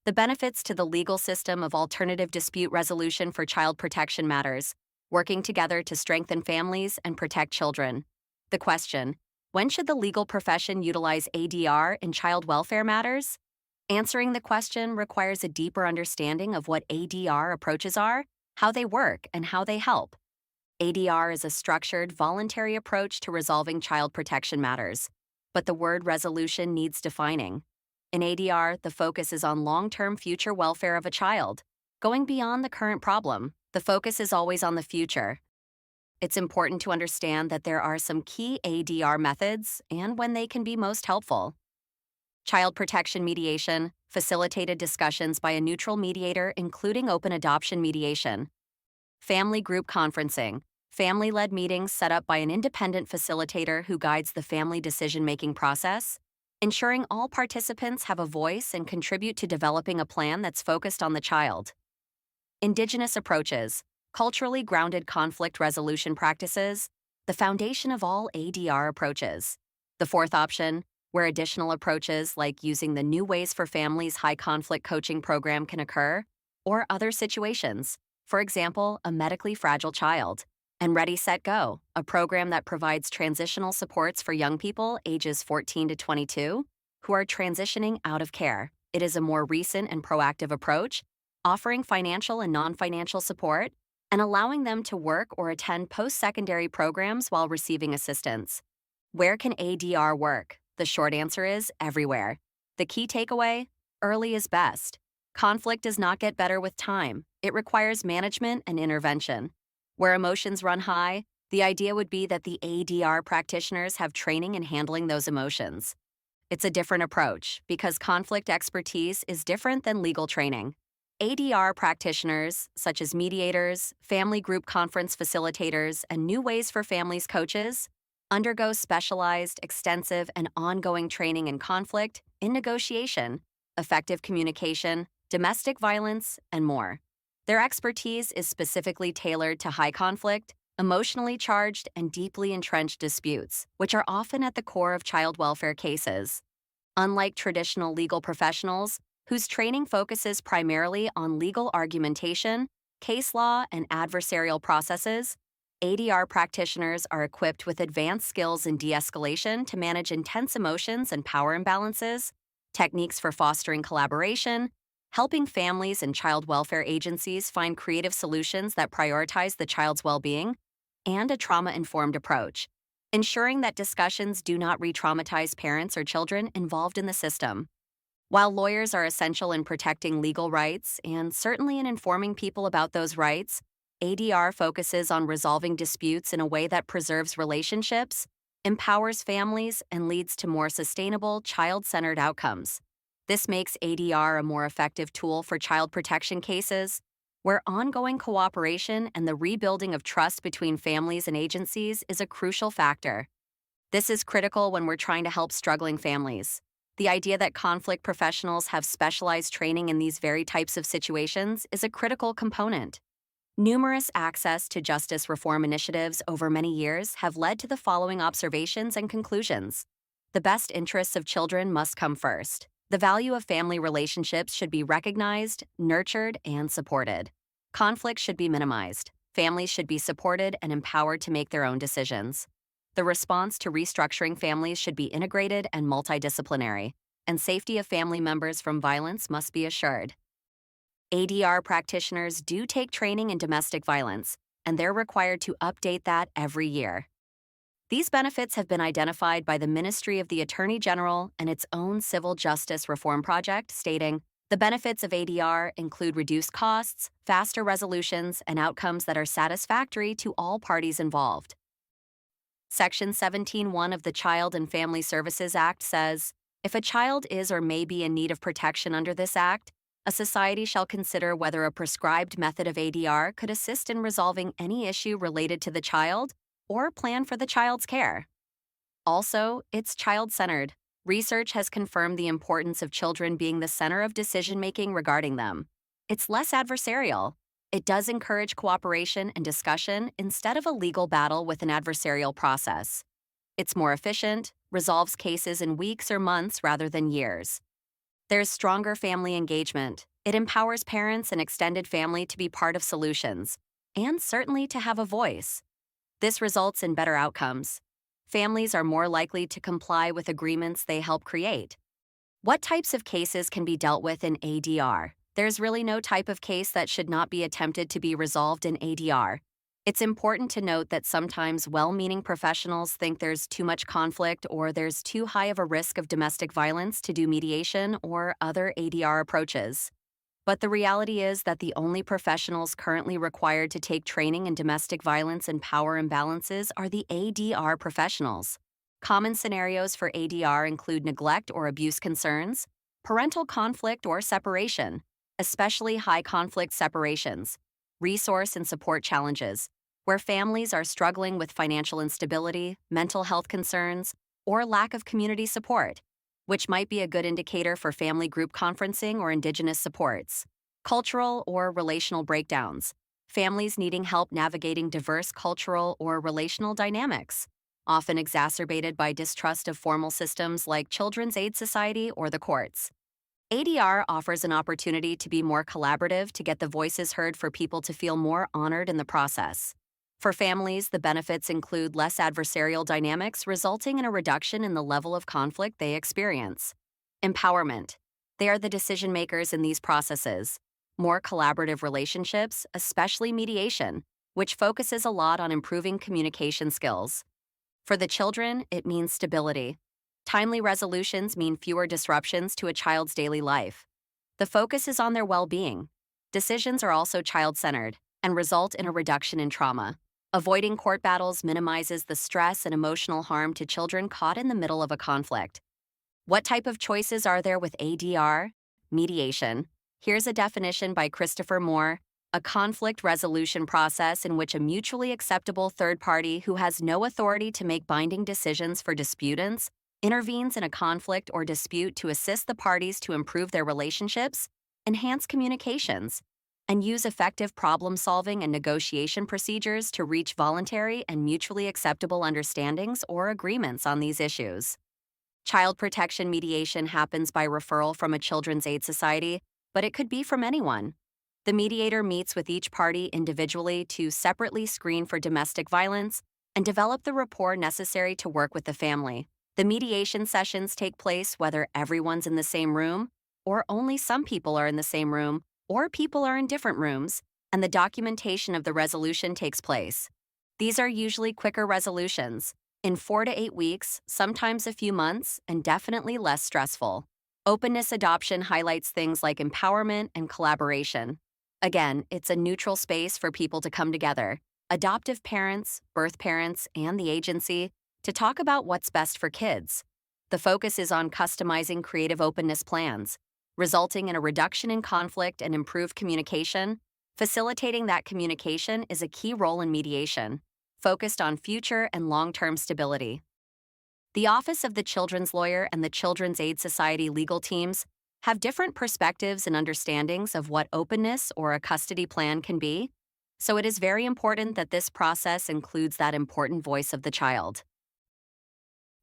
The benefits to the legal system of alternative dispute resolution for child protection matters, working together to strengthen families and protect children. The question: when should the legal profession utilize ADR in child welfare matters? Answering the question requires a deeper understanding of what ADR approaches are, how they work, and how they help. ADR is a structured, voluntary approach to resolving child protection matters, but the word resolution needs defining. In ADR, the focus is on long-term future welfare of a child. Going beyond the current problem, the focus is always on the future. It's important to understand that there are some key ADR methods and when they can be most helpful. Child protection mediation, facilitated discussions by a neutral mediator, including open adoption mediation. Family group conferencing, family-led meetings set up by an independent facilitator who guides the family decision-making process, ensuring all participants have a voice and contribute to developing a plan that's focused on the child. Indigenous approaches, culturally grounded conflict resolution practices, the foundation of all ADR approaches. The fourth option, where additional approaches like using the New Ways for Families high conflict coaching program can occur, or other situations, for example, a medically fragile child. And Ready, Set, Go, a program that provides transitional supports for young people ages 14 to 22 who are transitioning out of care. It is a more recent and proactive approach, offering financial and non-financial support and allowing them to work or attend post-secondary programs while receiving assistance. Where can ADR work? The short answer is everywhere. The key takeaway: early is best. Conflict does not get better with time. It requires management and intervention. Where emotions run high, the idea would be that the ADR practitioners have training in handling those emotions. It's a different approach because conflict expertise is different than legal training. ADR practitioners, such as mediators, family group conference facilitators, and New Ways for Families coaches, undergo specialized, extensive, and ongoing training in conflict, in negotiation, effective communication, domestic violence, and more. Their expertise is specifically tailored to high conflict, emotionally charged, and deeply entrenched disputes, which are often at the core of child welfare cases. Unlike traditional legal professionals, whose training focuses primarily on legal argumentation, case law, and adversarial processes, ADR practitioners are equipped with advanced skills in de-escalation to manage intense emotions and power imbalances, techniques for fostering collaboration, helping families and child welfare agencies find creative solutions that prioritize the child's well-being, and a trauma-informed approach, ensuring that discussions do not re-traumatize parents or children involved in the system. While lawyers are essential in protecting legal rights and certainly in informing people about those rights, ADR focuses on resolving disputes in a way that preserves relationships, empowers families, and leads to more sustainable, child-centered outcomes. This makes ADR a more effective tool for child protection cases, where ongoing cooperation and the rebuilding of trust between families and agencies is a crucial factor. This is critical when we're trying to help struggling families. The idea that conflict professionals have specialized training in these very types of situations is a critical component. Numerous access to justice reform initiatives over many years have led to the following observations and conclusions. The best interests of children must come first. The value of family relationships should be recognized, nurtured, and supported. Conflict should be minimized. Families should be supported and empowered to make their own decisions. The response to restructuring families should be integrated and multidisciplinary, and safety of family members from violence must be assured. ADR practitioners do take training in domestic violence, and they're required to update that every year. These benefits have been identified by the Ministry of the Attorney General and its own Civil Justice Reform Project, stating, "The benefits of ADR include reduced costs, faster resolutions, and outcomes that are satisfactory to all parties involved." Section 17(1) of the Child and Family Services Act says, "If a child is or may be in need of protection under this act, a society shall consider whether a prescribed method of ADR could assist in resolving any issue related to the child or plan for the child's care." Also, it's child-centered. Research has confirmed the importance of children being the center of decision-making regarding them. It's less adversarial. It does encourage cooperation and discussion instead of a legal battle with an adversarial process. It's more efficient, resolves cases in weeks or months rather than years. There's stronger family engagement. It empowers parents and extended family to be part of solutions, and certainly to have a voice. This results in better outcomes. Families are more likely to comply with agreements they help create. What types of cases can be dealt with in ADR? There's really no type of case that should not be attempted to be resolved in ADR. It's important to note that sometimes well-meaning professionals think there's too much conflict or there's too high of a risk of domestic violence to do mediation or other ADR approaches. But the reality is that the only professionals currently required to take training in domestic violence and power imbalances are the ADR professionals. Common scenarios for ADR include neglect or abuse concerns, parental conflict or separation, especially high conflict separations, resource and support challenges, where families are struggling with financial instability, mental health concerns, or lack of community support, which might be a good indicator for family group conferencing or Indigenous supports. Cultural or relational breakdowns, families needing help navigating diverse cultural or relational dynamics, often exacerbated by distrust of formal systems like Children's Aid Society or the courts. ADR offers an opportunity to be more collaborative to get the voices heard for people to feel more honored in the process. For families, the benefits include less adversarial dynamics, resulting in a reduction in the level of conflict they experience. Empowerment. They are the decision makers in these processes. More collaborative relationships, especially mediation, which focuses a lot on improving communication skills. For the children, it means stability. Timely resolutions mean fewer disruptions to a child's daily life. The focus is on their well-being. Decisions are also child-centered and result in a reduction in trauma. Avoiding court battles minimizes the stress and emotional harm to children caught in the middle of a conflict. What type of choices are there with ADR? Mediation. Here's a definition by Christopher Moore: a conflict resolution process in which a mutually acceptable third party who has no authority to make binding decisions for disputants intervenes in a conflict or dispute to assist the parties to improve their relationships, enhance communications, and use effective problem-solving and negotiation procedures to reach voluntary and mutually acceptable understandings or agreements on these issues. Child protection mediation happens by referral from a Children's Aid Society, but it could be from anyone. The mediator meets with each party individually to separately screen for domestic violence and develop the rapport necessary to work with the family. The mediation sessions take place whether everyone's in the same room, or only some people are in the same room, or people are in different rooms, and the documentation of the resolution takes place. These are usually quicker resolutions, in 4 to 8 weeks, sometimes a few months, and definitely less stressful. Openness adoption highlights things like empowerment and collaboration. Again, it's a neutral space for people to come together, adoptive parents, birth parents, and the agency, to talk about what's best for kids. The focus is on customizing creative openness plans, resulting in a reduction in conflict and improved communication. Facilitating that communication is a key role in mediation, focused on future and long-term stability. The Office of the Children's Lawyer and the Children's Aid Society legal teams have different perspectives and understandings of what openness or a custody plan can be, so it is very important that this process includes that important voice of the child.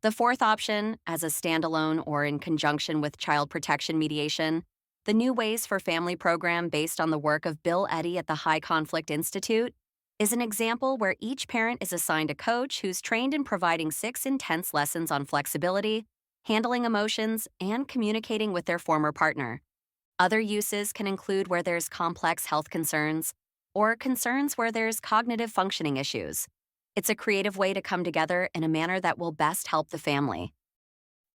The fourth option, as a standalone or in conjunction with child protection mediation, the New Ways for Family program based on the work of Bill Eddy at the High Conflict Institute, is an example where each parent is assigned a coach who's trained in providing 6 intense lessons on flexibility, handling emotions, and communicating with their former partner. Other uses can include where there's complex health concerns, or concerns where there's cognitive functioning issues. It's a creative way to come together in a manner that will best help the family.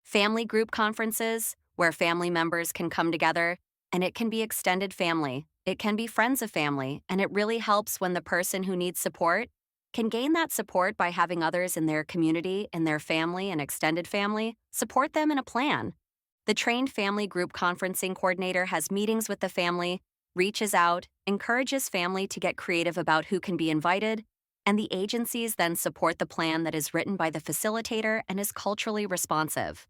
Family group conferences, where family members can come together, and it can be extended family, it can be friends of family, and it really helps when the person who needs support can gain that support by having others in their community, in their family and extended family, support them in a plan. The trained family group conferencing coordinator has meetings with the family, reaches out, encourages family to get creative about who can be invited, and the agencies then support the plan that is written by the facilitator and is culturally responsive.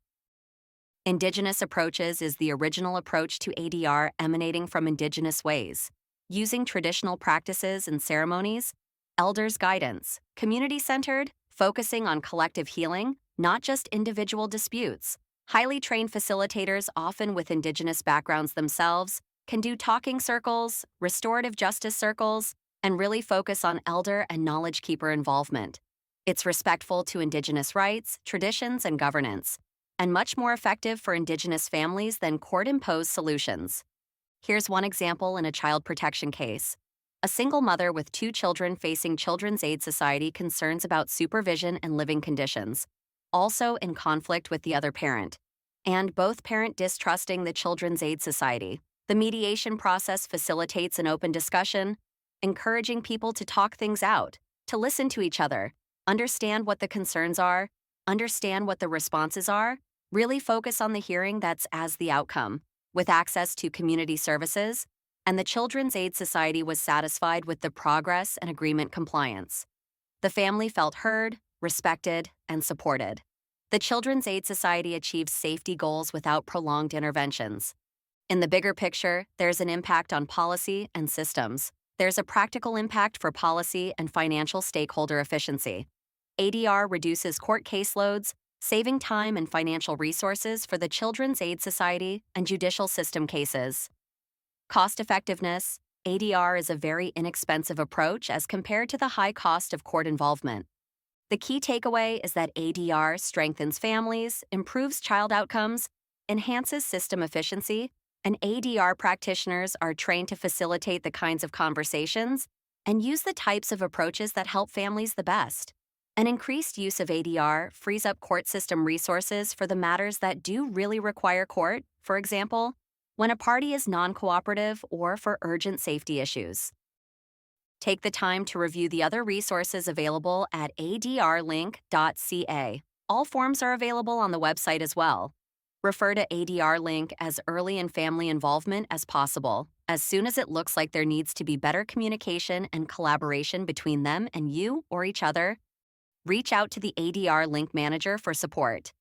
Indigenous approaches is the original approach to ADR emanating from Indigenous ways, using traditional practices and ceremonies, elders' guidance, community-centered, focusing on collective healing, not just individual disputes. Highly trained facilitators, often with Indigenous backgrounds themselves, can do talking circles, restorative justice circles, and really focus on elder and knowledge keeper involvement. It's respectful to Indigenous rights, traditions, and governance, and much more effective for Indigenous families than court imposed solutions. Here's one example in a child protection case. A single mother with 2 children facing Children's Aid Society concerns about supervision and living conditions, also in conflict with the other parent, and both parent distrusting the Children's Aid Society. The mediation process facilitates an open discussion, encouraging people to talk things out, to listen to each other, understand what the concerns are, understand what the responses are, really focus on the hearing that's as the outcome, with access to community services, and the Children's Aid Society was satisfied with the progress and agreement compliance. The family felt heard, respected, and supported. The Children's Aid Society achieves safety goals without prolonged interventions. In the bigger picture, there's an impact on policy and systems. There's a practical impact for policy and financial stakeholder efficiency. ADR reduces court caseloads, saving time and financial resources for the Children's Aid Society and judicial system cases. Cost effectiveness: ADR is a very inexpensive approach as compared to the high cost of court involvement. The key takeaway is that ADR strengthens families, improves child outcomes, enhances system efficiency, and ADR practitioners are trained to facilitate the kinds of conversations and use the types of approaches that help families the best. An increased use of ADR frees up court system resources for the matters that do really require court, for example, when a party is non-cooperative or for urgent safety issues. Take the time to review the other resources available at ADR-LINK.ca. All forms are available on the website as well. Refer to ADR-LINK as early in family involvement as possible, as soon as it looks like there needs to be better communication and collaboration between them and you or each other. Reach out to the ADR-LINK manager for support.